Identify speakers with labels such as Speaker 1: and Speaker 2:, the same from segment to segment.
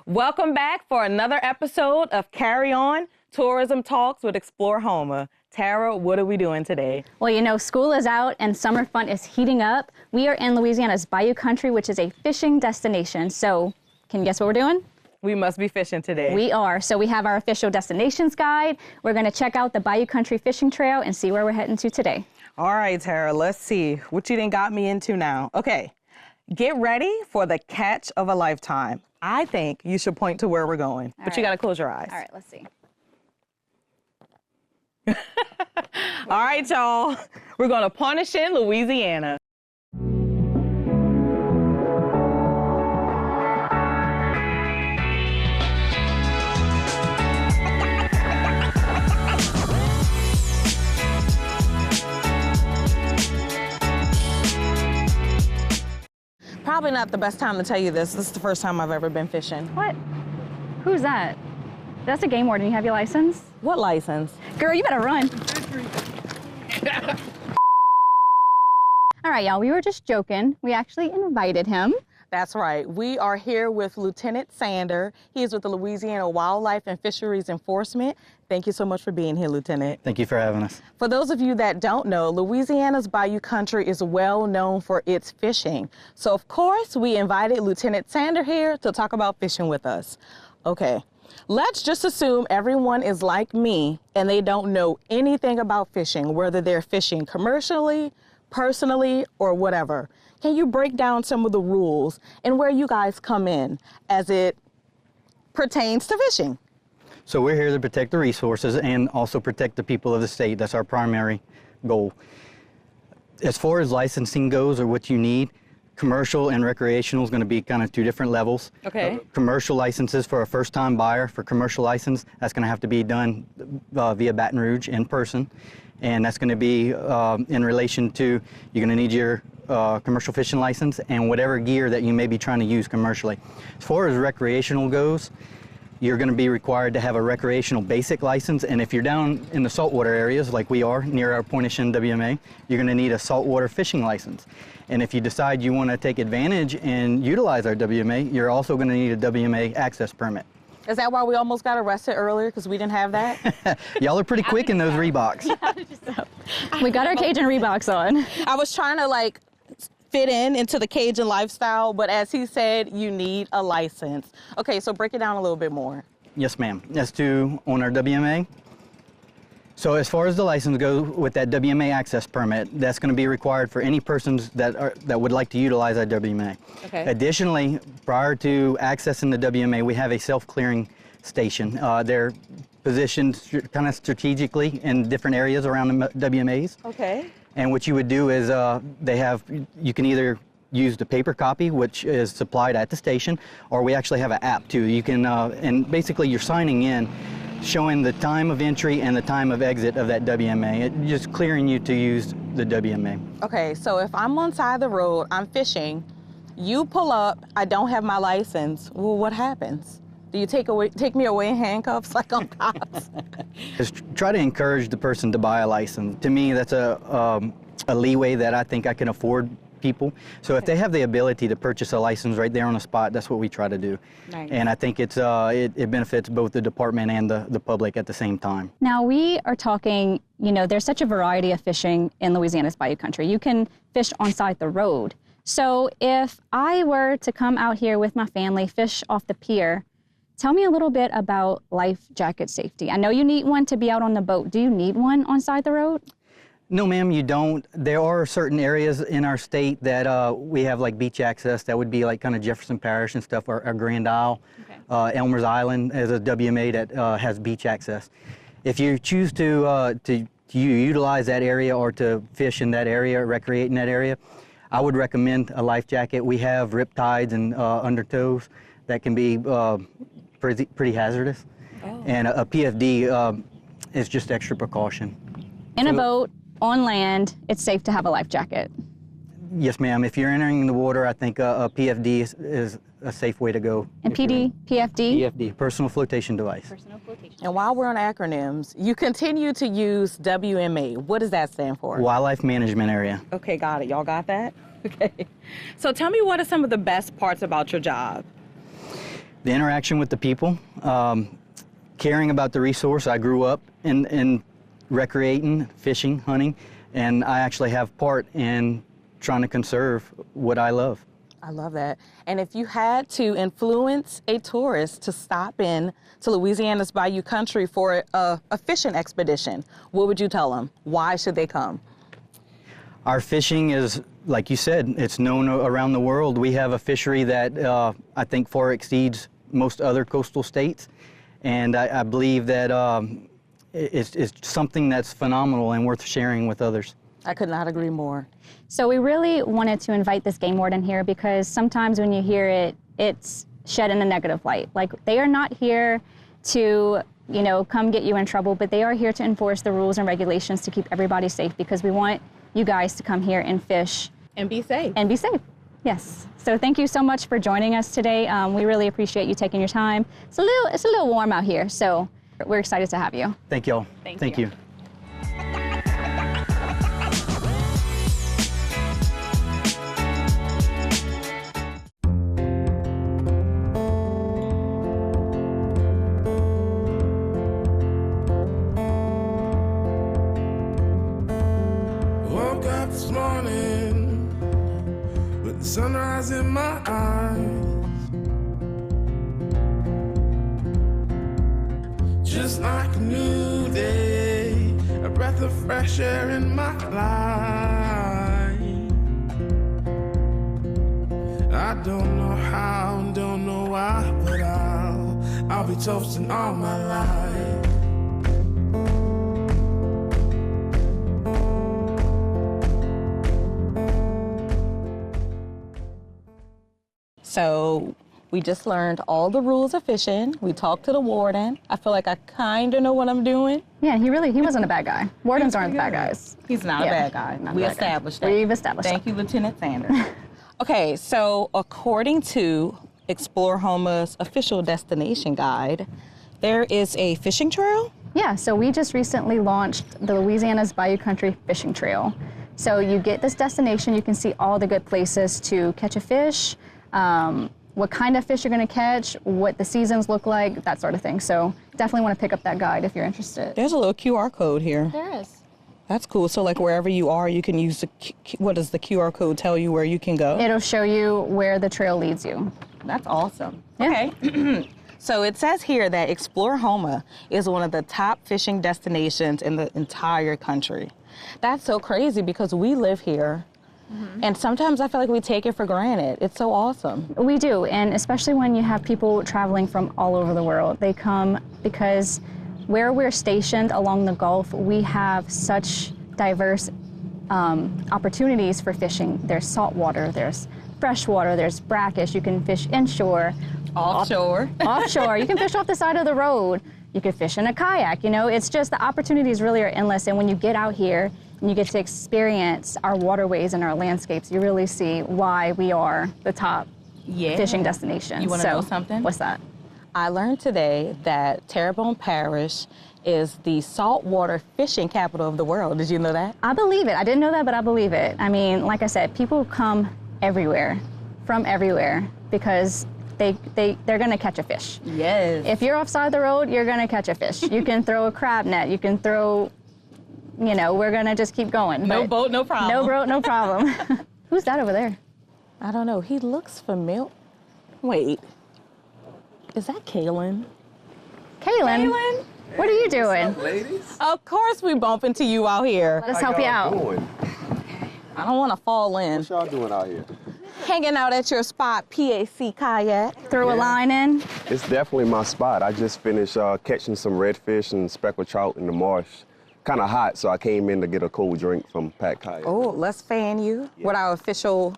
Speaker 1: Welcome back for another episode of Carry On Tourism Talks with Explore Houma. Tara, what are we doing today?
Speaker 2: Well, you know, school is out and summer fun is heating up. We are in Louisiana's Bayou country, which is a fishing destination. So, can you guess what we're doing?
Speaker 1: We must be fishing today.
Speaker 2: We are. So we have our official destinations guide. We're going to check out the Bayou Country Fishing Trail and see where we're heading to today.
Speaker 1: All right, Tara, let's see what you done got me into now. Okay, get ready for the catch of a lifetime. I think you should point to where we're going, but you got to close your eyes.
Speaker 2: All right, let's see.
Speaker 1: All right, y'all. We're going to Punish in Louisiana. Probably not the best time to tell you this. This is the first time I've ever been fishing.
Speaker 2: What? Who's that? That's a game warden. You have your license?
Speaker 1: What license?
Speaker 2: Girl, you better run. All right, y'all, we were just joking. We actually invited him.
Speaker 1: That's right. We are here with Lieutenant Sander. He is with the Louisiana Wildlife and Fisheries Enforcement. Thank you so much for being here, Lieutenant.
Speaker 3: Thank you for having us.
Speaker 1: For those of you that don't know, Louisiana's Bayou country is well known for its fishing. So, of course, we invited Lieutenant Sander here to talk about fishing with us. Okay, let's just assume everyone is like me and they don't know anything about fishing, whether they're fishing commercially, personally, or whatever. Can you break down some of the rules and where you guys come in as it pertains to fishing?
Speaker 3: So we're here to protect the resources and also protect the people of the state. That's our primary goal. As far as licensing goes or what you need, commercial and recreational is going to be kind of two different levels.
Speaker 1: Okay.
Speaker 3: Commercial licenses for a first-time buyer. For commercial license, that's going to have to be done via Baton Rouge in person. And that's going to be in relation to, you're going to need your commercial fishing license and whatever gear that you may be trying to use commercially. As far as recreational goes, you're going to be required to have a recreational basic license, and if you're down in the saltwater areas like we are near our Point WMA, you're going to need a saltwater fishing license. And if you decide you want to take advantage and utilize our WMA, you're also going to need a WMA access permit.
Speaker 1: Is that why we almost got arrested earlier, because we didn't have that?
Speaker 3: Y'all are pretty quick in those Reeboks.
Speaker 2: We got our Cajun Reeboks on.
Speaker 1: I was trying to fit into the Cajun lifestyle, but as he said, you need a license. Okay, so break it down a little bit more.
Speaker 3: Yes, ma'am. As to on our WMA, so as far as the license goes with that WMA access permit, that's going to be required for any persons that would like to utilize our WMA. Okay. Additionally, prior to accessing the WMA, we have a self-clearing station. They're positioned kind of strategically in different areas around the WMAs.
Speaker 1: Okay. And
Speaker 3: what you would do is you can either use the paper copy, which is supplied at the station, or we actually have an app too. You can, and basically you're signing in, showing the time of entry and the time of exit of that WMA. It's just clearing you to use the WMA.
Speaker 1: Okay, so if I'm on side of the road, I'm fishing, you pull up, I don't have my license, well, what happens? Do you take me away in handcuffs like on cops?
Speaker 3: Just try to encourage the person to buy a license. To me, that's a leeway that I think I can afford people. So if they have the ability to purchase a license right there on the spot, that's what we try to do. Nice. And I think it benefits both the department and the public at the same time.
Speaker 2: Now we are talking, you know, there's such a variety of fishing in Louisiana's Bayou country. You can fish on side the road. So if I were to come out here with my family, fish off the pier, tell me a little bit about life jacket safety. I know you need one to be out on the boat. Do you need one on side the road?
Speaker 3: No, ma'am, you don't. There are certain areas in our state that we have like beach access. That would be like kind of Jefferson Parish and stuff, or Grand Isle. Okay. Elmer's Island is a WMA that has beach access. If you choose to utilize that area or to fish in that area, recreate in that area, I would recommend a life jacket. We have rip tides and undertows that can be pretty hazardous. Oh. And a PFD is just extra precaution.
Speaker 2: In a boat, on land, it's safe to have a life jacket.
Speaker 3: Yes, ma'am. If you're entering the water, I think a PFD is a safe way to go.
Speaker 2: And PFD?
Speaker 3: PFD, personal flotation device.
Speaker 2: Personal flotation.
Speaker 1: And while we're on acronyms, you continue to use WMA. What does that stand for?
Speaker 3: Wildlife Management Area.
Speaker 1: Okay, got it. Y'all got that? Okay. So tell me, what are some of the best parts about your job?
Speaker 3: The interaction with the people, caring about the resource. I grew up in recreating, fishing, hunting, and I actually have part in trying to conserve what I love.
Speaker 1: I love that. And if you had to influence a tourist to stop in to Louisiana's Bayou country for a fishing expedition, what would you tell them? Why should they come?
Speaker 3: Our fishing is, like you said, it's known around the world. We have a fishery that I think far exceeds most other coastal states. And I believe that it's something that's phenomenal and worth sharing with others.
Speaker 1: I could not agree more.
Speaker 2: So we really wanted to invite this game warden here because sometimes when you hear it, it's shed in a negative light. Like, they are not here to, you know, come get you in trouble, but they are here to enforce the rules and regulations to keep everybody safe, because we want you guys to come here and fish.
Speaker 1: And be safe.
Speaker 2: And be safe, yes. So thank you so much for joining us today. We really appreciate you taking your time. It's a little warm out here, so we're excited to have you.
Speaker 3: Thank y'all. Thank you.
Speaker 4: Woke up this morning with the sunrise in my eyes. Just like a new day, a breath of fresh air in my life. I don't know how, don't know why, but I'll be toasting all my life.
Speaker 1: So we just learned all the rules of fishing. We talked to the warden. I feel like I kind of know what I'm doing.
Speaker 2: Yeah, he wasn't a bad guy. Wardens aren't bad guys.
Speaker 1: He's not a bad guy. We established that.
Speaker 2: We've established that.
Speaker 1: Thank you, Lieutenant Sanders. Okay, so according to Explore Houma's official destination guide, there is a fishing trail?
Speaker 2: Yeah, so we just recently launched the Louisiana's Bayou Country Fishing Trail. So you get this destination, you can see all the good places to catch a fish, what kind of fish you're going to catch, what the seasons look like, that sort of thing. So definitely want to pick up that guide if you're interested.
Speaker 1: There's a little QR code here.
Speaker 2: There is.
Speaker 1: That's cool. So like wherever you are, you can use what does the QR code tell you where you can go?
Speaker 2: It'll show you where the trail leads you.
Speaker 1: That's awesome.
Speaker 2: Yeah.
Speaker 1: Okay. So it says here that Explore Houma is one of the top fishing destinations in the entire country. That's so crazy because we live here. And sometimes I feel like we take it for granted. It's so awesome.
Speaker 2: We do, and especially when you have people traveling from all over the world. They come because where we're stationed along the Gulf, we have such diverse opportunities for fishing. There's saltwater, there's freshwater, there's brackish. You can fish inshore.
Speaker 1: Offshore.
Speaker 2: Offshore. You can fish off the side of the road. You can fish in a kayak. You know, it's just the opportunities really are endless. And when you get out here and you get to experience our waterways and our landscapes, you really see why we are the top fishing destination.
Speaker 1: You want to know something?
Speaker 2: What's that?
Speaker 1: I learned today that Terrebonne Parish is the saltwater fishing capital of the world. Did you know that?
Speaker 2: I believe it. I didn't know that, but I believe it. I mean, like I said, people come everywhere, from everywhere, because they're going to catch a fish.
Speaker 1: Yes.
Speaker 2: If you're offside the road, you're going to catch a fish. You can throw a crab net. You can throw, you know, we're going to just keep going.
Speaker 1: No boat, no problem.
Speaker 2: No boat, no problem. Who's that over there?
Speaker 1: I don't know. He looks familiar. Wait. Is that Kaylin?
Speaker 2: Kaylin?
Speaker 1: Kaylin?
Speaker 2: What are you doing?
Speaker 4: Ladies,
Speaker 1: Of course we bump into you out here.
Speaker 2: Let us help you out.
Speaker 1: I don't want to fall in.
Speaker 4: What y'all doing out here?
Speaker 1: Hanging out at your spot, PAC Kayak.
Speaker 2: Throw a line in.
Speaker 5: It's definitely my spot. I just finished catching some redfish and speckled trout in the marsh. Kind of hot, so I came in to get a cold drink from Pat Kayak.
Speaker 1: Oh, let's fan you with our official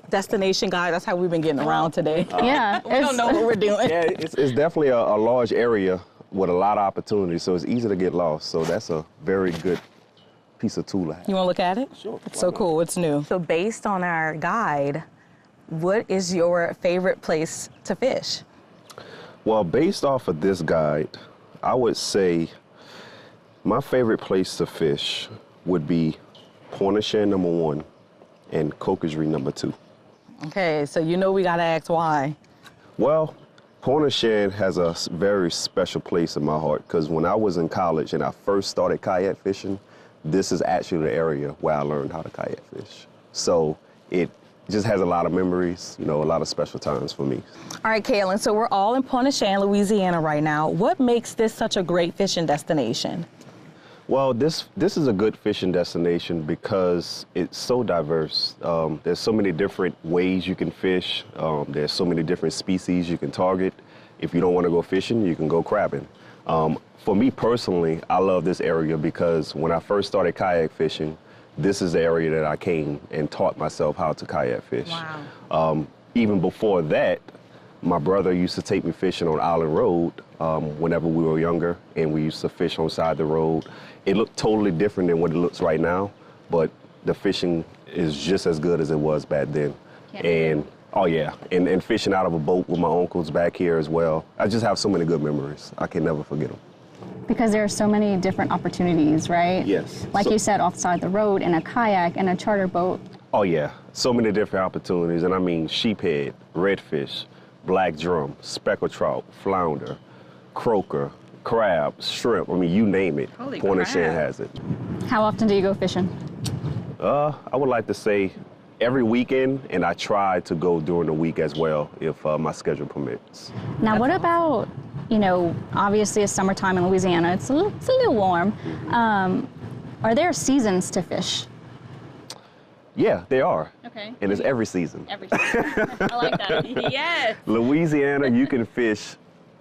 Speaker 1: destination guide. That's how we've been getting around today.
Speaker 2: Yeah.
Speaker 1: We don't know what we're doing.
Speaker 5: Yeah, it's definitely a large area with a lot of opportunities, so it's easy to get lost. So that's a very good piece of tool to have.
Speaker 1: You want to look at it?
Speaker 5: Sure.
Speaker 1: It's so cool. It's new. So based on our guide, what is your favorite place to fish?
Speaker 5: Well, based off of this guide, I would say my favorite place to fish would be Pointe-au-Chien #1 and Coquetry #2.
Speaker 1: Okay, so you know we got to ask why.
Speaker 5: Well, Pointe-au-Chien has a very special place in my heart because when I was in college and I first started kayak fishing, this is actually the area where I learned how to kayak fish. So it just has a lot of memories, you know, a lot of special times for me.
Speaker 1: All right, Kaylin, so we're all in Pointe-au-Chien, Louisiana right now. What makes this such a great fishing destination?
Speaker 5: Well, this is a good fishing destination because it's so diverse. There's so many different ways you can fish. There's so many different species you can target. If you don't want to go fishing, you can go crabbing. For me personally, I love this area because when I first started kayak fishing, this is the area that I came and taught myself how to kayak fish.
Speaker 1: Wow.
Speaker 5: Even before that, my brother used to take me fishing on Island Road whenever we were younger, and we used to fish on side the road. It looked totally different than what it looks right now, but the fishing is just as good as it was back then. And oh yeah, and fishing out of a boat with my uncles back here as well. I just have so many good memories. I can never forget them.
Speaker 2: Because there are so many different opportunities, right?
Speaker 5: Yes.
Speaker 2: Like you said, offside the road, in a kayak, and a charter boat.
Speaker 5: Oh yeah, so many different opportunities, and I mean sheephead, redfish, black drum, speckled trout, flounder, croaker, crab, shrimp. I mean, you name it. Pointe-au-Chien has it.
Speaker 2: How often do you go fishing?
Speaker 5: I would like to say every weekend, and I try to go during the week as well if my schedule permits.
Speaker 2: Now, what about, you know, obviously it's summertime in Louisiana. It's a little warm. Are there seasons to fish?
Speaker 5: Yeah, they are.
Speaker 2: Okay.
Speaker 5: And it's every season.
Speaker 2: Every season. I like that. Yes.
Speaker 5: Louisiana, you can fish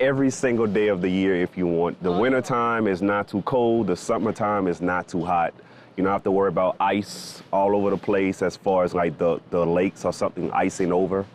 Speaker 5: every single day of the year if you want. The wintertime is not too cold. The summertime is not too hot. You don't have to worry about ice all over the place as far as like the lakes or something icing over.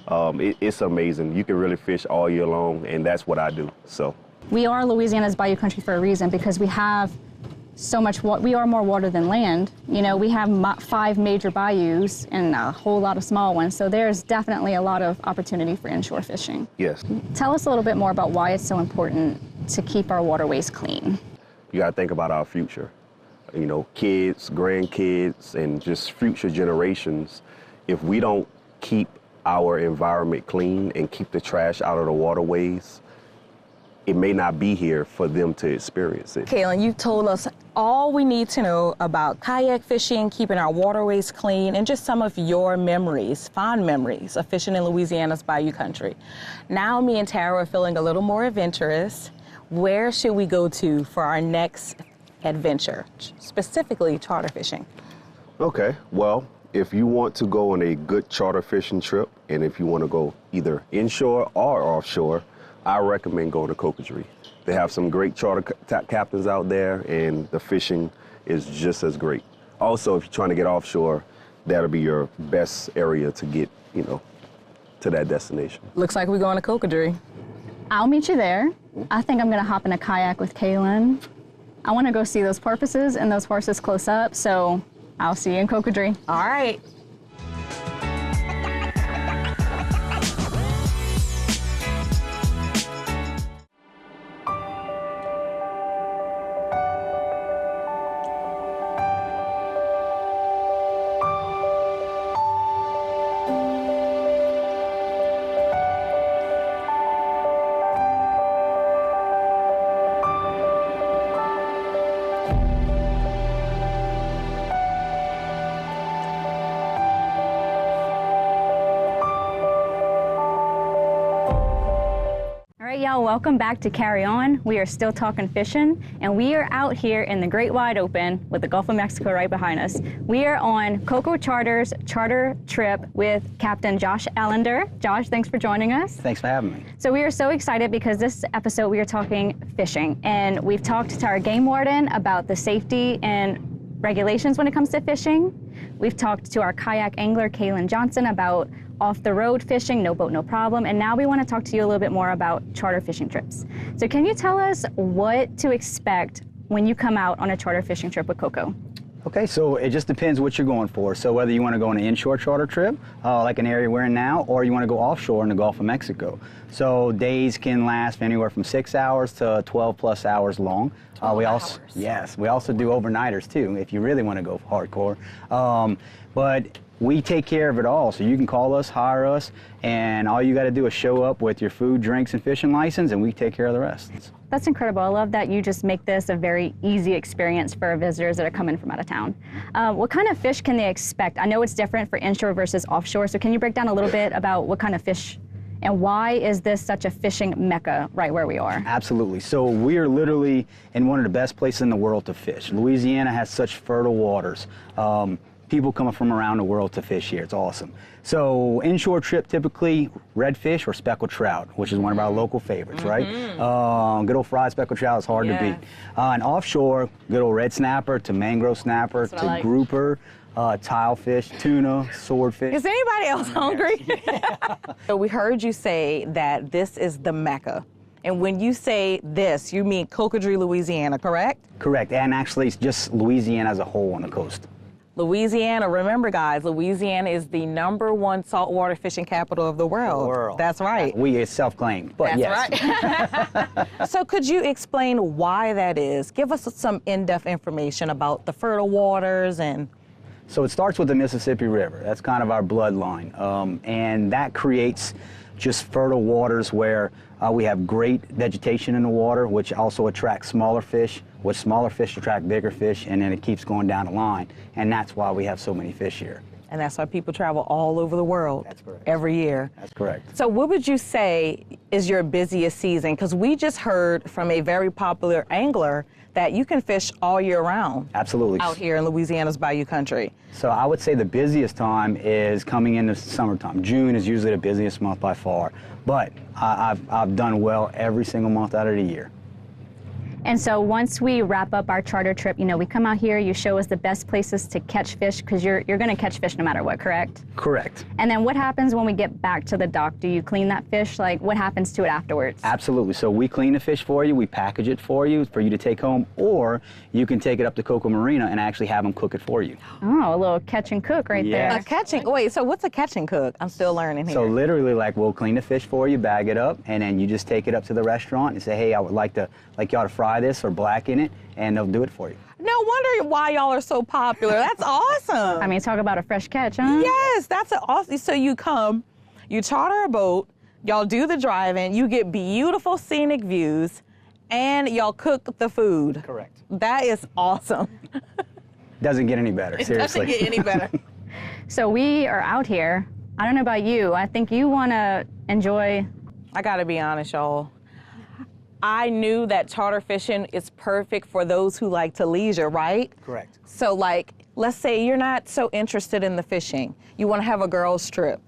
Speaker 5: It's amazing. You can really fish all year long, and that's what I do. So
Speaker 2: We are Louisiana's Bayou country for a reason because we have so much we are more water than land. You know, we have 5 major bayous and a whole lot of small ones, so there's definitely a lot of opportunity for inshore fishing.
Speaker 5: yes.
Speaker 2: Tell us a little bit more about why it's so important to keep our waterways clean.
Speaker 5: You got to think about our future. You know, kids, grandkids, and just future generations. If we don't keep our environment clean and keep the trash out of the waterways, it may not be here for them to experience it.
Speaker 1: Kaylin, you've told us all we need to know about kayak fishing, keeping our waterways clean, and just some of your memories, fond memories of fishing in Louisiana's Bayou country. Now me and Tara are feeling a little more adventurous. Where should we go to for our next adventure, specifically charter fishing?
Speaker 5: Okay, well, if you want to go on a good charter fishing trip, and if you want to go either inshore or offshore, I recommend going to Cocodrie. They have some great charter captains out there, and the fishing is just as great. Also, if you're trying to get offshore, that'll be your best area to get, you know, to that destination.
Speaker 1: Looks like we're going to Cocodrie.
Speaker 2: I'll meet you there. I think I'm gonna hop in a kayak with Kaylin. I wanna go see those porpoises and those horses close up, so I'll see you in Cocodrie.
Speaker 1: All right.
Speaker 2: Y'all, welcome back to Carry On. We are still talking fishing, and we are out here in the great wide open with the Gulf of Mexico right behind us. We are on Coco Charter's charter trip with Captain Josh Allender. Josh, thanks for joining us.
Speaker 3: Thanks for having me.
Speaker 2: So we are so excited because this episode we are talking fishing, and we've talked to our game warden about the safety and regulations when it comes to fishing. We've talked to our kayak angler, Kaylin Johnson, about off-the-road fishing, no boat, no problem. And now we want to talk to you a little bit more about charter fishing trips. So can you tell us what to expect when you come out on a charter fishing trip with Coco?
Speaker 3: Okay, so it just depends what you're going for. So whether you want to go on an inshore charter trip, like an area we're in now, or you want to go offshore in the Gulf of Mexico. So days can last anywhere from 6 hours to 12 plus hours long. We also do overnighters too, if you really want to go hardcore. But we take care of it all. So you can call us, hire us, and all you got to do is show up with your food, drinks, and fishing license, and we take care of the rest.
Speaker 2: That's incredible. I love that you just make this a very easy experience for visitors that are coming from out of town. What kind of fish can they expect? I know it's different for inshore versus offshore, so can you break down a little bit about what kind of fish and why is this such a fishing mecca right where we are?
Speaker 3: Absolutely. So we are literally in one of the best places in the world to fish. Louisiana has such fertile waters. People coming from around the world to fish here. It's awesome. So inshore trip, typically redfish or speckled trout, which is one of our local favorites, right? Good old fried speckled trout is hard to beat. And offshore, good old red snapper to mangrove snapper to grouper, tilefish, tuna, swordfish.
Speaker 1: Is anybody else hungry? So we heard you say that this is the Mecca. And when you say this, you mean Cocodrie, Louisiana, correct?
Speaker 3: Correct, and actually it's just Louisiana as a whole on the coast.
Speaker 1: Louisiana, remember guys, Louisiana is the #1 saltwater fishing capital of the world. That's right.
Speaker 3: We is self-claimed, but
Speaker 1: That's
Speaker 3: yes.
Speaker 1: right. So could you explain why that is? Give us some in-depth information about the fertile waters and...
Speaker 3: So it starts with the Mississippi River. That's kind of our bloodline. And that creates just fertile waters where we have great vegetation in the water, which also attracts smaller fish, which smaller fish attract bigger fish, and then it keeps going down the line. And that's why we have so many fish here.
Speaker 1: And that's why people travel all over the world.
Speaker 3: That's correct.
Speaker 1: Every year.
Speaker 3: That's correct.
Speaker 1: So what would you say is your busiest season? Because we just heard from a very popular angler that you can fish all year round.
Speaker 3: Absolutely.
Speaker 1: Out here in Louisiana's Bayou country.
Speaker 3: So I would say the busiest time is coming into summertime. June is usually the busiest month by far. But I've done well every single month out of the year.
Speaker 2: And so once we wrap up our charter trip, you know, we come out here, you show us the best places to catch fish, because you're going to catch fish no matter what, correct?
Speaker 3: Correct.
Speaker 2: And then what happens when we get back to the dock? Do you clean that fish? Like, what happens to it afterwards?
Speaker 3: Absolutely. So we clean the fish for you, we package it for you to take home, or you can take it up to Cocoa Marina and actually have them cook it for you.
Speaker 2: Oh, a little catch and cook right
Speaker 3: Yeah.
Speaker 2: there.
Speaker 1: A catching, wait, so what's a catch and cook? I'm still learning here.
Speaker 3: So literally, like, we'll clean the fish for you, bag it up, and then you just take it up to the restaurant and say, hey, I would like y'all to fry this or blacken it, and they'll do it for you.
Speaker 1: No wonder why y'all are so popular. That's awesome.
Speaker 2: I mean, talk about a fresh catch, huh?
Speaker 1: Yes, that's awesome. So you come, you charter a boat, y'all do the driving, you get beautiful scenic views, and y'all cook the food.
Speaker 3: Correct.
Speaker 1: That is awesome.
Speaker 3: Doesn't get any better, seriously.
Speaker 1: It doesn't get any better.
Speaker 2: So we are out here. I don't know about you. I think you want to enjoy.
Speaker 1: I gotta be honest, y'all. I knew that charter fishing is perfect for those who like to leisure, right?
Speaker 3: Correct.
Speaker 1: So like, let's say you're not so interested in the fishing. You want to have a girls' trip.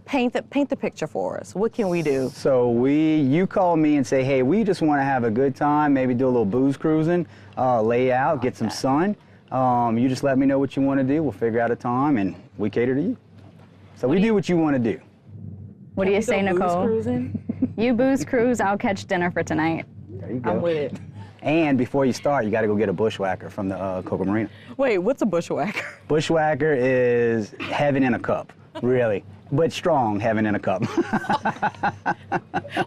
Speaker 1: Paint the picture for us. What can we do?
Speaker 3: So you call me and say, hey, we just want to have a good time, maybe do a little booze cruising, lay out, get some sun. You just let me know what you want to do. We'll figure out a time, and we cater to you. So we do what you want to do.
Speaker 2: What do you say, Nicole?
Speaker 1: Booze cruising?
Speaker 2: You booze cruise, I'll catch dinner for tonight.
Speaker 3: There you go.
Speaker 1: I'm with it.
Speaker 3: And before you start, you got to go get a bushwhacker from the Cocoa Marina.
Speaker 1: Wait, what's a bushwhacker?
Speaker 3: Bushwhacker is heaven in a cup, really. But strong heaven in a cup.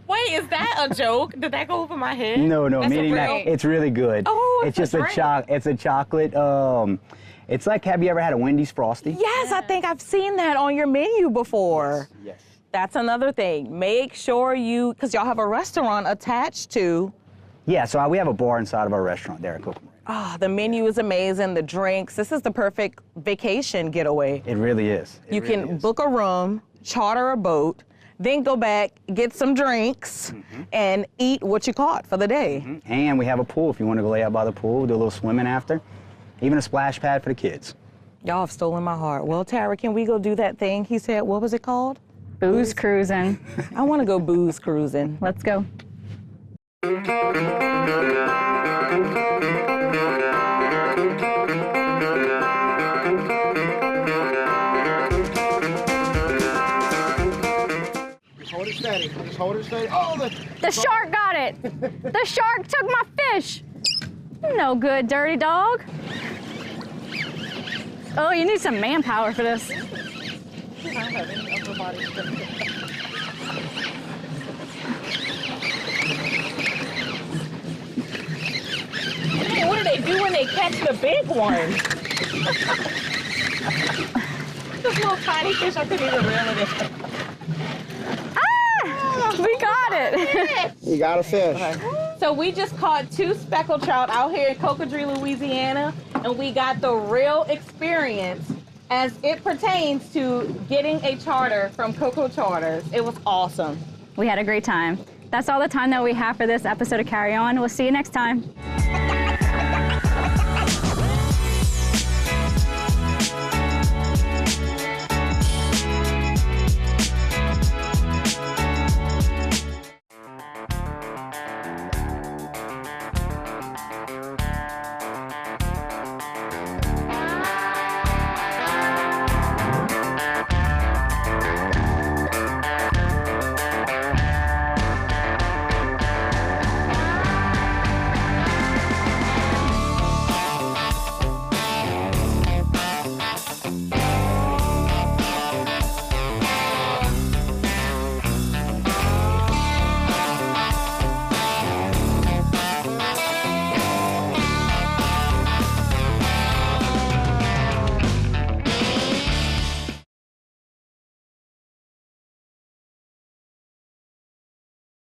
Speaker 1: Wait, is that a joke? Did that go over my head?
Speaker 3: No,
Speaker 1: That's
Speaker 3: meaning
Speaker 1: a
Speaker 3: that
Speaker 1: real...
Speaker 3: it's really good.
Speaker 1: Oh,
Speaker 3: it's just a
Speaker 1: drink.
Speaker 3: it's a chocolate. It's like, have you ever had a Wendy's Frosty?
Speaker 1: Yes, I think I've seen that on your menu before.
Speaker 3: Yes.
Speaker 1: That's another thing. Make sure you, because y'all have a restaurant attached to.
Speaker 3: Yeah, so we have a bar inside of our restaurant there at Cocoa Marina.
Speaker 1: Ah, the menu is amazing, the drinks. This is the perfect vacation getaway.
Speaker 3: It really is.
Speaker 1: You can book a room, charter a boat, then go back, get some drinks, and eat what you caught for the day.
Speaker 3: And we have a pool if you want to go lay out by the pool, do a little swimming after. Even a splash pad for the kids.
Speaker 1: Y'all have stolen my heart. Well, Tara, can we go do that thing? He said, what was it called?
Speaker 2: Booze cruising.
Speaker 1: I want to go booze cruising.
Speaker 2: Let's go.
Speaker 6: Just hold it steady. Just hold it steady. Oh,
Speaker 2: The shark got it. The shark took my fish. No good, dirty dog. Oh, you need some manpower for this.
Speaker 1: What do they do when they catch the big one? this little tiny fish. I couldn't even reel it in.
Speaker 2: We got it.
Speaker 6: You got a fish.
Speaker 1: So we just caught 2 speckled trout out here in Cocodrie, Louisiana, and we got the real experience as it pertains to getting a charter from Coco Charters. It was awesome.
Speaker 2: We had a great time. That's all the time that we have for this episode of Carry On. We'll see you next time.